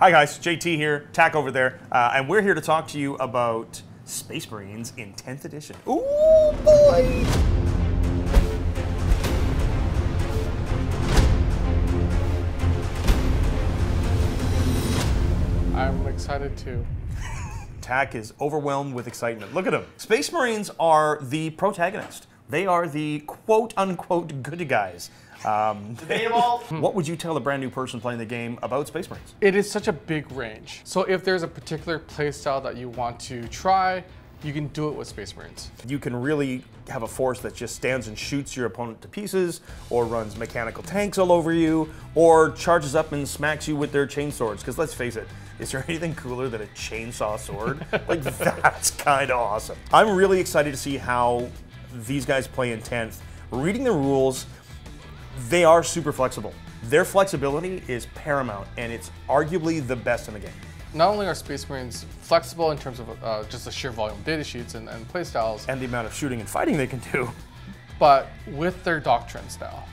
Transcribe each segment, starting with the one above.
Hi guys, JT here, Tack over there, and we're here to talk to you about Space Marines in 10th edition. Ooh boy! I'm excited too. Tack is overwhelmed with excitement. Look at him. Space Marines are the protagonist. They are the quote-unquote good guys. Debatable. What would you tell a brand new person playing the game about Space Marines? It is such a big range. So if there's a particular playstyle that you want to try, you can do it with Space Marines. You can really have a force that just stands and shoots your opponent to pieces, or runs mechanical tanks all over you, or charges up and smacks you with their chainswords. Because let's face it, is there anything cooler than a chainsaw sword? Like, that's kind of awesome. I'm really excited to see how these guys play in 10th. Reading the rules, they are super flexible. Their flexibility is paramount, and it's arguably the best in the game. Not only are Space Marines flexible in terms of just the sheer volume of data sheets and playstyles, And the amount of shooting and fighting they can do. but with their doctrines now,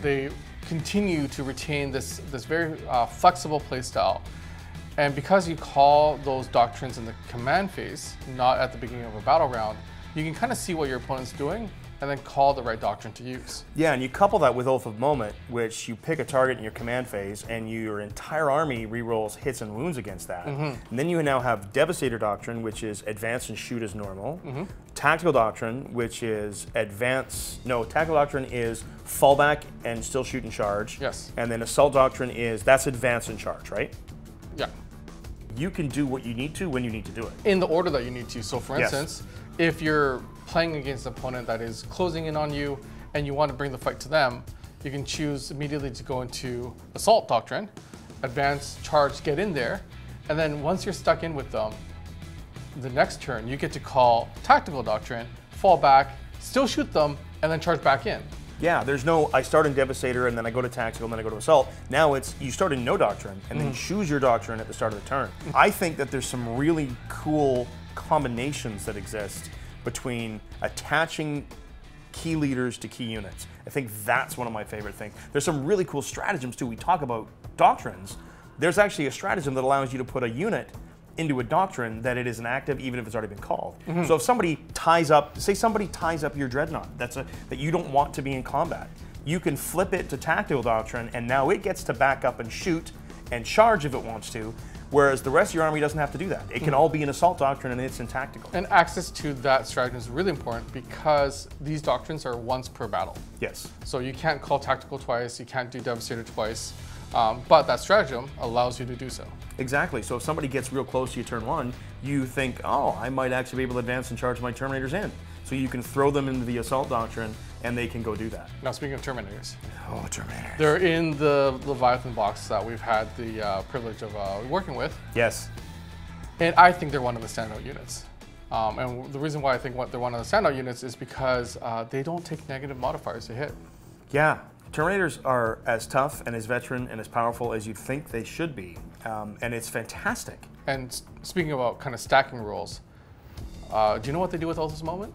they continue to retain this very flexible playstyle. And because you call those doctrines in the command phase, not at the beginning of a battle round, you can kind of see what your opponent's doing and then call the right doctrine to use. Yeah, and you couple that with Oath of Moment, which you pick a target in your command phase, and your entire army rerolls hits and wounds against that. And then you now have Devastator Doctrine, which is advance and shoot as normal. Tactical Doctrine, which is Tactical Doctrine is fallback and still shoot and charge. Yes. And then Assault Doctrine that's advance and charge, right? Yeah. You can do what you need to when you need to do it. In the order that you need to. So for Yes. instance, if you're playing against an opponent that is closing in on you and you want to bring the fight to them, you can choose immediately to go into Assault Doctrine, advance, charge, get in there, and then once you're stuck in with them, the next turn you get to call Tactical Doctrine, fall back, still shoot them, and then charge back in. Yeah, there's no, I start in Devastator and then I go to Tactical and then I go to Assault. Now it's, you start in no doctrine and then choose your doctrine at the start of the turn. I think that there's some really cool combinations that exist between attaching key leaders to key units. I think that's one of my favorite things. There's some really cool stratagems too. We talk about doctrines. There's actually a stratagem that allows you to put a unit into a doctrine that it is inactive even if it's already been called. So if somebody ties up, say somebody ties up your Dreadnought that you don't want to be in combat, you can flip it to Tactical Doctrine and now it gets to back up and shoot and charge if it wants to, whereas the rest of your army doesn't have to do that. It can all be in Assault Doctrine and it's in Tactical. And access to that strategy is really important because these doctrines are once per battle. Yes. So you can't call Tactical twice, you can't do Devastator twice, but that stratagem allows you to do so. Exactly. So if somebody gets real close to you turn one, you think, oh, I might actually be able to advance and charge my Terminators in. So you can throw them into the Assault Doctrine and they can go do that. Now speaking of Terminators. Oh, Terminators. They're in the Leviathan box that we've had the privilege of working with. Yes. And I think they're one of the standout units. And the reason why I think they're one of the standout units is because they don't take negative modifiers to hit. Yeah. Terminators are as tough and as veteran and as powerful as you'd think they should be. And it's fantastic. And speaking about kind of stacking rules, do you know what they do with Oath of Moment?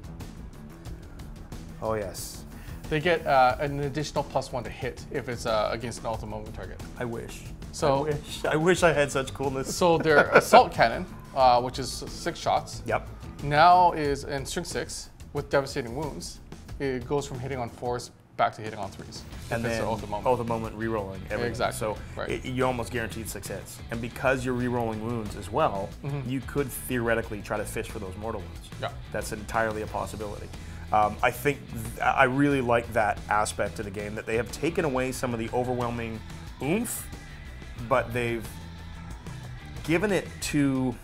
Oh, yes. They get an additional +1 to hit if it's against an Oath of Moment target. I wish. So I wish I had such coolness. So their Assault Cannon, which is 6 shots, Yep. now is in Strength 6 with Devastating Wounds. It goes from hitting on 4s back to hitting on 3s. And then Oath of Moment. Oath of Moment re-rolling everything. Exactly, So right. you almost guaranteed 6 hits. And because you're re-rolling wounds as well, you could theoretically try to fish for those mortal wounds. Yeah. That's entirely a possibility. I think I really like that aspect of the game, that they have taken away some of the overwhelming oomph, but they've given it to,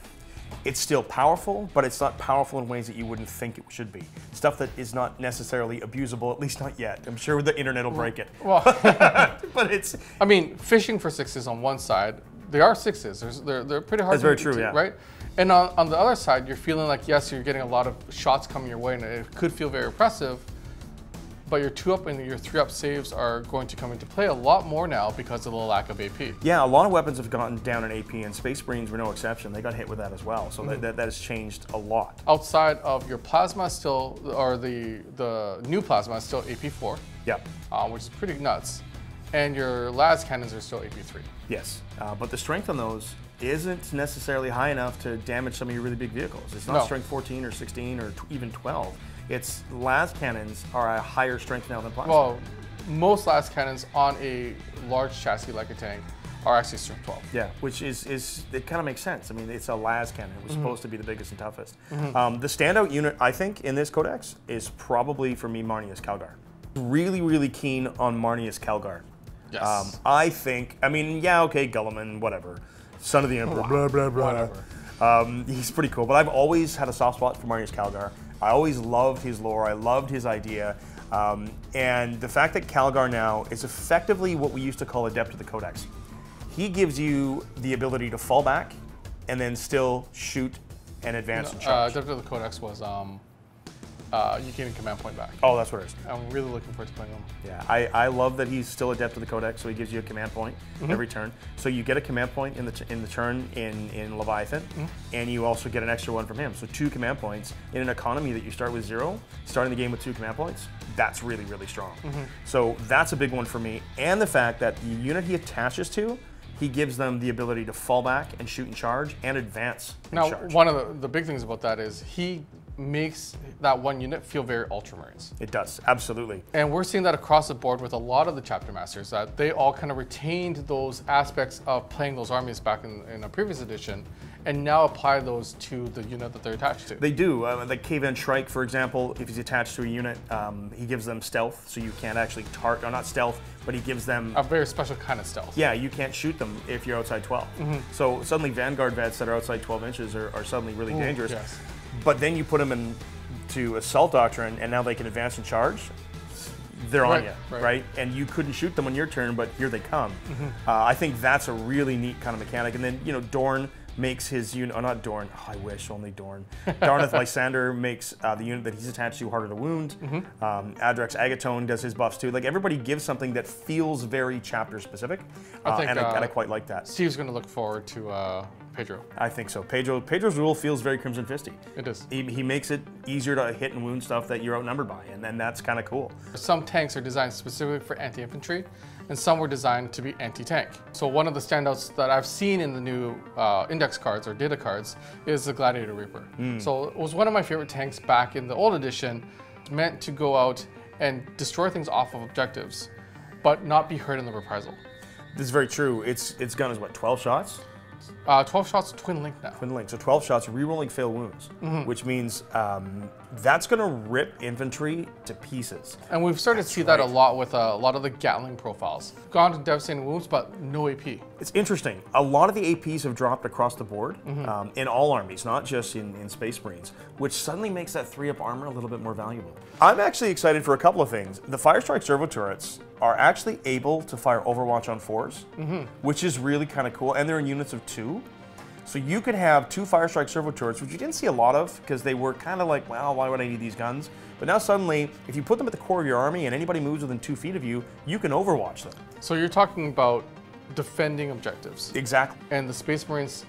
it's still powerful, but it's not powerful in ways that you wouldn't think it should be. Stuff that is not necessarily abusable, at least not yet. I'm sure the internet will break it. Well, But it's, I mean, fishing for 6s on one side, they are 6s. They're pretty hard That's to very get true, to, yeah. right? And on the other side, you're feeling like, yes, you're getting a lot of shots coming your way, and it could feel very oppressive, but your 2-up and your 3-up saves are going to come into play a lot more now because of the lack of AP. yeah, a lot of weapons have gotten down in AP, and Space Marines were no exception. They got hit with that as well, so that has changed a lot. Outside of your plasma still, or the new plasma is still AP4, Yeah. which is pretty nuts. And your las cannons are still AP3. Yes, but the strength on those isn't necessarily high enough to damage some of your really big vehicles. It's not No. strength 14 or 16 or even 12. It's las cannons are a higher strength now than plasma. Well, most las cannons on a large chassis like a tank are actually strength 12. Yeah, which is it kind of makes sense. I mean, it's a las cannon. It was supposed to be the biggest and toughest. The standout unit, I think, in this codex is probably, for me, Marnius Calgar. Really, really keen on Marnius Calgar. Yes. I think, I mean, yeah, okay, Guilliman, whatever. Son of the Emperor, blah, blah, blah. Whatever. He's pretty cool, but I've always had a soft spot for Marnius Calgar. I always loved his lore. I loved his idea. And the fact that Calgar now is effectively what we used to call Adept of the Codex. He gives you the ability to fall back and then still shoot and advance and charge. Adept of the Codex was you gain a command point back. Oh, that's what it is. I'm really looking forward to playing him. Yeah, I love that he's still Adept of the Codex, so he gives you a command point every turn. So you get a command point in the turn in Leviathan, and you also get an extra one from him. So 2 command points in an economy that you start with 0, starting the game with 2 command points. That's really, really strong. So that's a big one for me. And the fact that the unit he attaches to, he gives them the ability to fall back and shoot and charge and advance and Now, charge. one of the big things about that is he makes that one unit feel very Ultramarines. It does, absolutely. And we're seeing that across the board with a lot of the chapter masters, that they all kind of retained those aspects of playing those armies back in a previous edition, and now apply those to the unit that they're attached to. They do. Like K-Van Shrike, for example, if he's attached to a unit, he gives them stealth, so you can't actually target, or not stealth, but he gives them... A very special kind of stealth. Yeah, you can't shoot them if you're outside 12. So suddenly Vanguard vets that are outside 12 inches are suddenly really dangerous. Yes. But then you put them into Assault Doctrine, and now they can advance and charge. They're on Right, you, right. right? And you couldn't shoot them on your turn, but here they come. I think that's a really neat kind of mechanic. And then, you know, Dorn makes his unit, oh, not Dorn, oh, I wish, only Dorn. Darneth Lysander makes the unit that he's attached to harder to wound. Adrex Agatone does his buffs too. Like, everybody gives something that feels very chapter specific. And I quite like that. Steve's going to look forward to Pedro. I think so. Pedro's rule feels very Crimson Fisty. It is. He makes it easier to hit and wound stuff that you're outnumbered by, and then that's kind of cool. Some tanks are designed specifically for anti-infantry, and some were designed to be anti-tank. So one of the standouts that I've seen in the new index cards or data cards is the Gladiator Reaper. So it was one of my favorite tanks back in the old edition, meant to go out and destroy things off of objectives, but not be hurt in the reprisal. This is very true. Its gun is what, 12 shots? 12 shots twin link now. Twin link, so 12 shots, re-rolling fail wounds, which means that's going to rip infantry to pieces. And we've started to see that a lot with a lot of the Gatling profiles. Gone to devastating wounds, but no AP. It's interesting. A lot of the APs have dropped across the board in all armies, not just in Space Marines, which suddenly makes that 3-up armor a little bit more valuable. I'm actually excited for a couple of things. The Firestrike servo turrets are actually able to fire Overwatch on 4s, which is really kind of cool, and they're in units of 2. So you could have 2 Firestrike servo turrets, which you didn't see a lot of because they were kind of like, well, why would I need these guns? But now suddenly, if you put them at the core of your army and anybody moves within 2 feet of you, you can Overwatch them. So you're talking about defending objectives. Exactly. And the Space Marines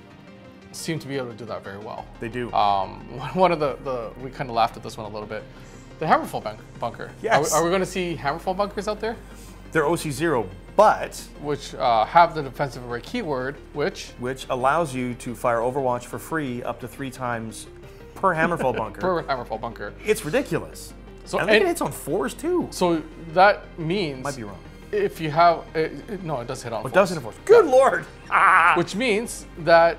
seem to be able to do that very well. They do. One of we kind of laughed at this one a little bit. The Hammerfall bunker. Yes. Are we going to see Hammerfall bunkers out there? They're OC0, but... Which have the defensive array keyword, which allows you to fire Overwatch for free up to 3 times per Hammerfall bunker. Per Hammerfall bunker. It's ridiculous. So and it hits on 4s too. So that means... Might be wrong. If you have... no, it does hit on 4s. It does hit on 4s. Good lord! Ah! Which means that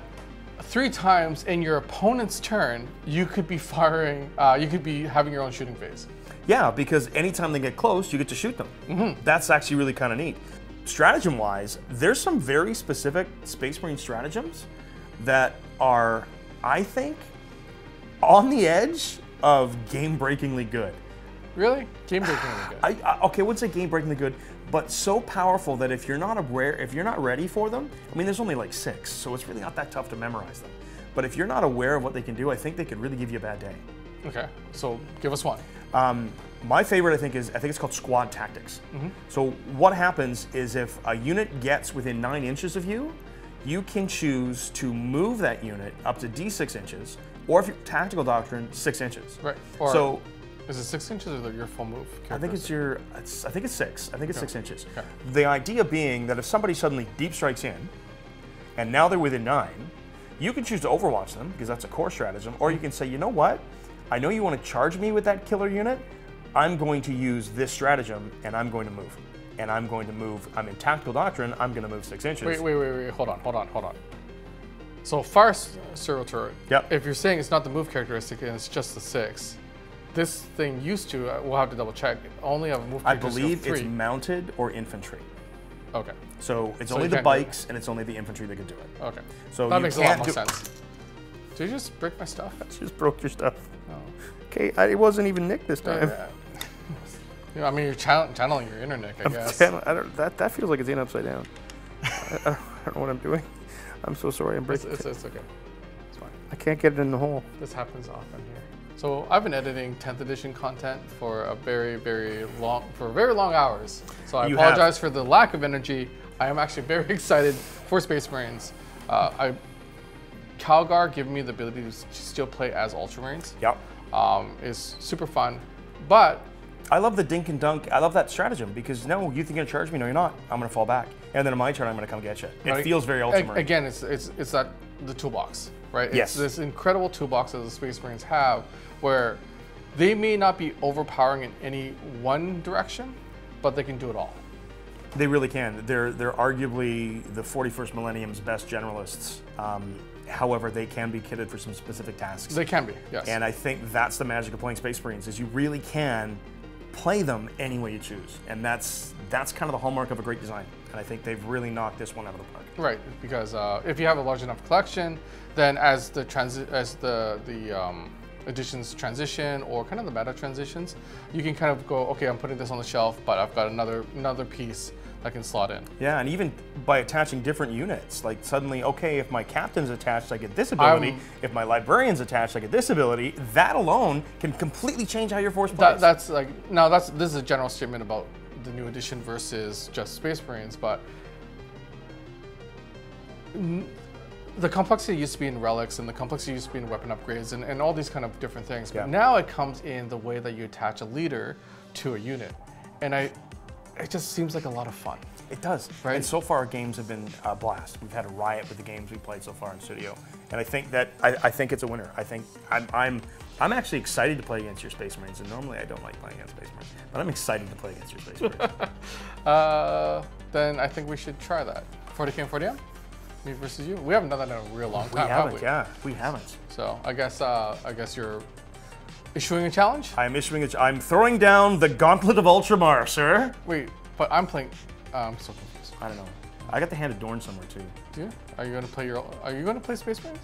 3 times in your opponent's turn, you could be firing... you could be having your own shooting phase. Yeah, because anytime they get close, you get to shoot them. That's actually really kind of neat. Stratagem-wise, there's some very specific Space Marine stratagems that are, I think, on the edge of game-breakingly good. Really? Game-breakingly good. Okay, I wouldn't say game-breakingly good, but so powerful that if you're not ready for them, I mean, there's only like 6, so it's really not that tough to memorize them. But if you're not aware of what they can do, I think they could really give you a bad day. Okay, so give us one. My favorite, I think it's called Squad Tactics. So what happens is if a unit gets within 9 inches of you, you can choose to move that unit up to D6 inches, or if you're Tactical Doctrine, 6 inches. Right. Or so is it 6 inches or your full move? I think it's 6. I think it's 6 inches. Okay. The idea being that if somebody suddenly deep strikes in, and now they're within 9, you can choose to overwatch them because that's a core stratagem, or you can say, you know what? I know you want to charge me with that killer unit. I'm going to use this stratagem, and I'm going to move. And I'm going to move. I'm in Tactical Doctrine. I'm going to move 6 inches. Wait. Hold on. So fire serial turret. Yep. If you're saying it's not the move characteristic and it's just the 6, this thing used to. We'll have to double check. Only have a move I characteristic believe of 3. it's mounted or infantry. Okay. So it's only the bikes and it's only the infantry that can do it. Okay. So that you makes a lot can't more do sense. Did you just break my stuff? I just broke your stuff. No. Okay, it wasn't even Nick this time. I mean, you're channeling your inner Nick, I guess. That feels like it's in upside down. I don't know what I'm doing. I'm so sorry. I'm breaking it. It's okay. It's fine. I can't get it in the hole. This happens often here. So I've been editing 10th edition content for very long hours. So I apologize for the lack of energy. I am actually very excited for Space Marines. Calgar giving me the ability to still play as Ultramarines. Yep. Is super fun, but I love the dink and dunk. I love that stratagem because no, you think you're gonna charge me? No, you're not. I'm gonna fall back, and then on my turn, I'm gonna come get you. It feels very Ultramarine. Again, it's that the toolbox, right? Yes. It's this incredible toolbox that the Space Marines have, where they may not be overpowering in any one direction, but they can do it all. They really can. They're arguably the 41st millennium's best generalists. However, they can be kitted for some specific tasks. They can be, yes. And I think that's the magic of playing Space Marines, is you really can play them any way you choose. And that's kind of the hallmark of a great design. And I think they've really knocked this one out of the park. Right, because if you have a large enough collection, then as the editions transition or kind of the meta transitions, you can kind of go, okay, I'm putting this on the shelf, but I've got another piece that can slot in. Yeah, and even by attaching different units, like suddenly, okay, if my captain's attached, I get this ability. If my librarian's attached, I get this ability. That alone can completely change how your force plays. This is a general statement about the new edition versus just Space Marines, but the complexity used to be in relics, and the complexity used to be in weapon upgrades, and all these kind of different things. But now it comes in the way that you attach a leader to a unit, and it just seems like a lot of fun. It does, right? And so far, our games have been a blast. We've had a riot with the games we played so far in studio, and I think that I think it's a winner. I think I'm actually excited to play against your Space Marines, and normally I don't like playing against Space Marines, but I'm excited to play against your Space Marines. Then I think we should try that. 40K and 40M? Me versus you? We haven't done that in a real long time, have we? Yeah, we haven't. So I guess you're issuing a challenge? I'm throwing down the Gauntlet of Ultramar, sir. Wait, but I'm playing. I'm so confused. I don't know. I got the Hand of Dorn somewhere too. Do you? Are you going to play Space Marines?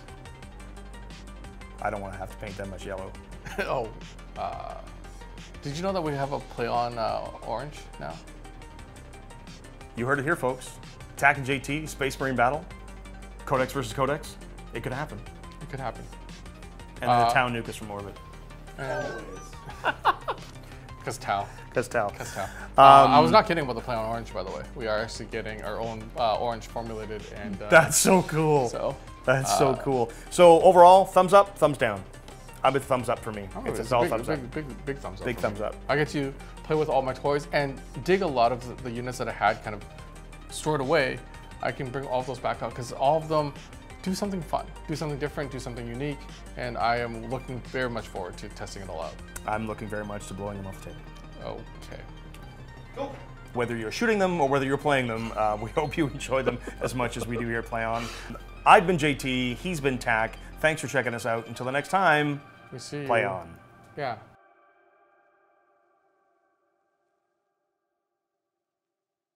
I don't want to have to paint that much yellow. Oh. Did you know that we have a play on orange now? You heard it here, folks. Attack and JT, Space Marine battle. Codex versus Codex. It could happen. It could happen. And then the Tau nuke is from orbit. Because Tau. Because Tau. I was not kidding about the play on orange, by the way. We are actually getting our own orange formulated, and that's so cool. So that's so cool. So overall, thumbs up, thumbs down. I'm a thumbs up for me. It's all big, thumbs up. Big thumbs up. Big thumbs up. I get to play with all my toys and dig a lot of the units that I had kind of stored away. I can bring all of those back out because all of them do something fun, do something different, do something unique, and I am looking very much forward to testing it all out. I'm looking very much to blowing them off the table. Okay. Cool. Whether you're shooting them or whether you're playing them, we hope you enjoy them as much as we do here at Play On. I've been JT, he's been Tack. Thanks for checking us out. Until the next time, we see Play you. On. Yeah.